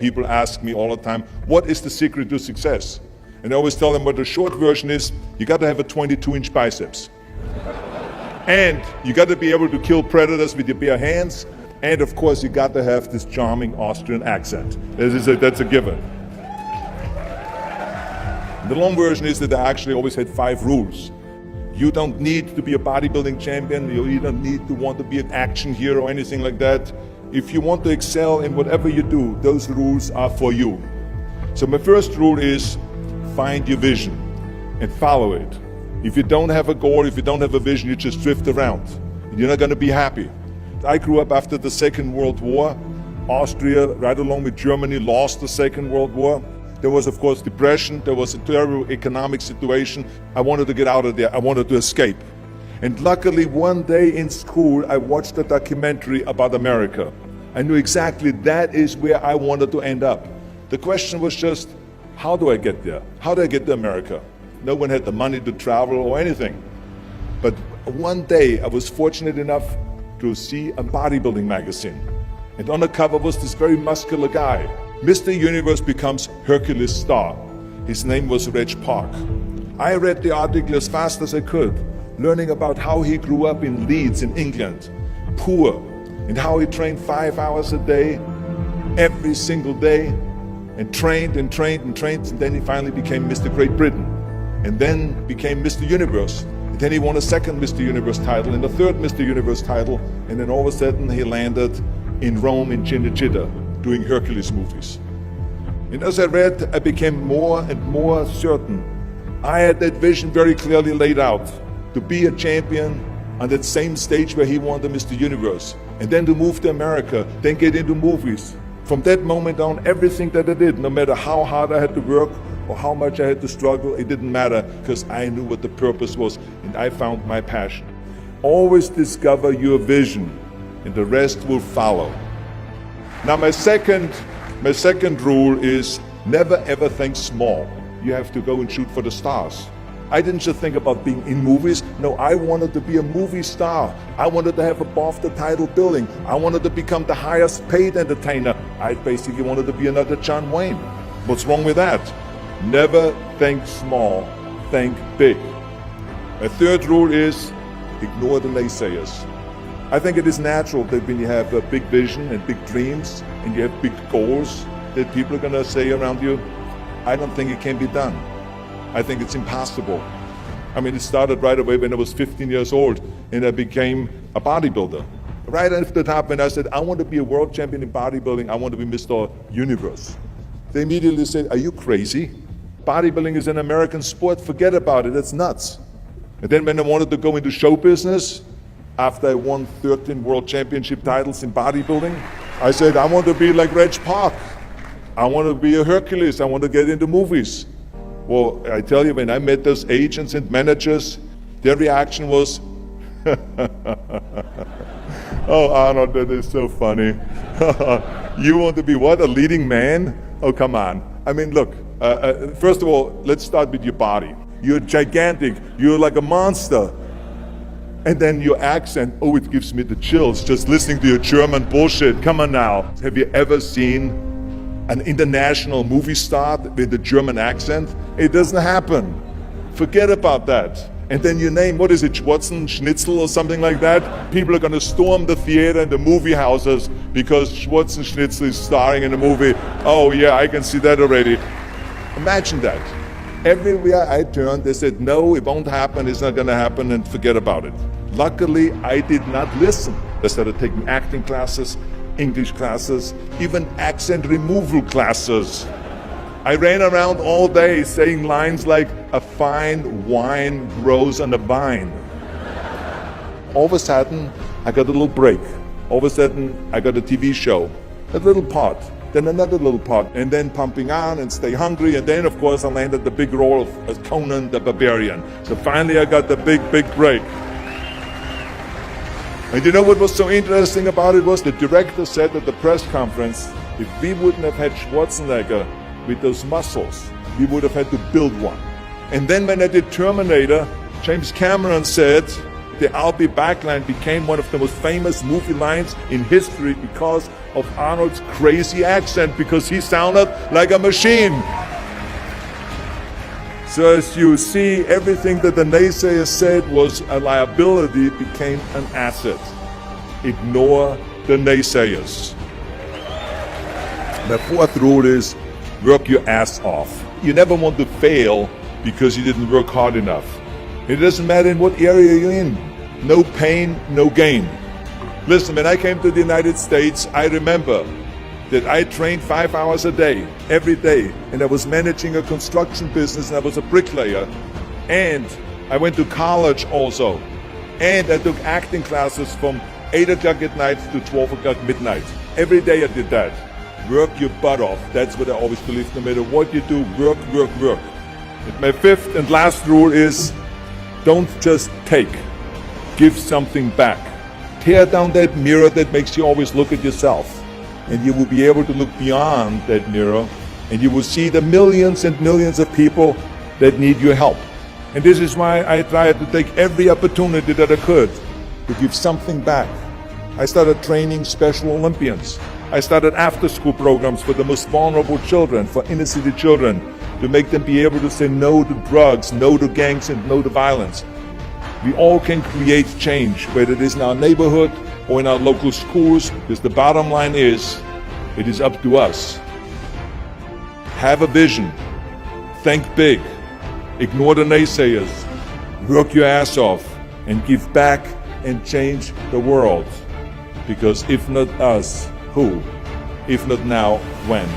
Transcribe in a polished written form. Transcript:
people ask me all the time, what is the secret to success? And I always tell them what the short version is, you got to have a 22-inch biceps. And you got to be able to kill predators with your bare hands. And of course, you got to have this charming Austrian accent. That's a given. The long version is that I actually always had 5 rules. You don't need to be a bodybuilding champion. You don't need to want to be an action hero or anything like that. If you want to excel in whatever you do, those rules are for you. So my first rule is find your vision and follow it. If you don't have a goal, if you don't have a vision, you just drift around. You're not going to be happy. I grew up after the Second World War. Austria, right along with Germany, lost the Second World War. There was, of course, depression. There was a terrible economic situation. I wanted to get out of there. I wanted to escape. And luckily, one day in school, I watched a documentary about America. I knew exactly that is where I wanted to end up. The question was just, how do I get there? How do I get to America? No one had the money to travel or anything. But one day, I was fortunate enough to see a bodybuilding magazine. And on the cover was this very muscular guy. Mr. Universe becomes Hercules star. His name was Reg Park. I read the article as fast as I could, learning about how he grew up in Leeds in England, poor, and how he trained 5 hours a day, every single day, and trained and trained and trained, and then he finally became Mr. Great Britain, and then became Mr. Universe. And then he won a second Mr. Universe title and a third Mr. Universe title, and then all of a sudden he landed in Rome in Cinecittà, doing Hercules movies. And as I read, I became more and more certain. I had that vision very clearly laid out, to be a champion on that same stage where he won the Mr. Universe, and then to move to America, then get into movies. From that moment on, everything that I did, no matter how hard I had to work or how much I had to struggle, it didn't matter, because I knew what the purpose was, and I found my passion. Always discover your vision, and the rest will follow. Now my second rule is never ever think small. You have to go and shoot for the stars. I didn't just think about being in movies. No, I wanted to be a movie star. I wanted to have above the title billing. I wanted to become the highest paid entertainer. I basically wanted to be another John Wayne. What's wrong with that? Never think small, think big. My third rule is ignore the naysayers. I think it is natural that when you have a big vision and big dreams and you have big goals, that people are going to say around you, I don't think it can be done. I think it's impossible. I mean, it started right away when I was 15 years old and I became a bodybuilder. Right after the top when I said, I want to be a world champion in bodybuilding, I want to be Mr. Universe. They immediately said, are you crazy? Bodybuilding is an American sport, forget about it, it's nuts. And then when I wanted to go into show business, after I won 13 world championship titles in bodybuilding, I said, I want to be like Reg Park. I want to be a Hercules. I want to get into movies. Well, I tell you, when I met those agents and managers, their reaction was, oh, Arnold, that is so funny. You want to be what, a leading man? Oh, come on. I mean, look, first of all, let's start with your body. You're gigantic. You're like a monster. And then your accent, oh, it gives me the chills just listening to your German bullshit. Come on now. Have you ever seen an international movie star with a German accent? It doesn't happen. Forget about that. And then your name, what is it, Schwarzenegger or something like that? People are going to storm the theater and the movie houses because Schwarzenegger is starring in a movie. Oh yeah, I can see that already. Imagine that. Everywhere I turned, they said, no, it won't happen, it's not going to happen, and forget about it. Luckily, I did not listen. I started taking acting classes, English classes, even accent removal classes. I ran around all day saying lines like, a fine wine grows on a vine. All of a sudden, I got a little break. All of a sudden, I got a TV show, a little part. Then another little part, and then Pumping On and Stay Hungry, and then of course I landed the big role of Conan the Barbarian. So finally I got the big break. And you know what was so interesting about it was the director said at the press conference, if we wouldn't have had Schwarzenegger with those muscles, we would have had to build one. And then when I did Terminator, James Cameron said, the "I'll be back" line became one of the most famous movie lines in history because of Arnold's crazy accent, because he sounded like a machine. So as you see, everything that the naysayers said was a liability became an asset. Ignore the naysayers. The fourth rule is work your ass off. You never want to fail because you didn't work hard enough. It doesn't matter in what area you're in. No pain, no gain. Listen, when I came to the United States, I remember that I trained 5 hours a day, every day, and I was managing a construction business, and I was a bricklayer, and I went to college also, and I took acting classes from 8 o'clock at night to 12 o'clock midnight. Every day I did that. Work your butt off. That's what I always believe. No matter what you do, work, work, work. And my fifth and last rule is don't just take. Give something back. Tear down that mirror that makes you always look at yourself. And you will be able to look beyond that mirror, and you will see the millions and millions of people that need your help. And this is why I tried to take every opportunity that I could to give something back. I started training Special Olympians. I started after-school programs for the most vulnerable children, for inner city children, to make them be able to say no to drugs, no to gangs, and no to violence. We all can create change, whether it is in our neighborhood or in our local schools, because the bottom line is, it is up to us. Have a vision. Think big. Ignore the naysayers. Work your ass off and give back and change the world. Because if not us, who? If not now, when?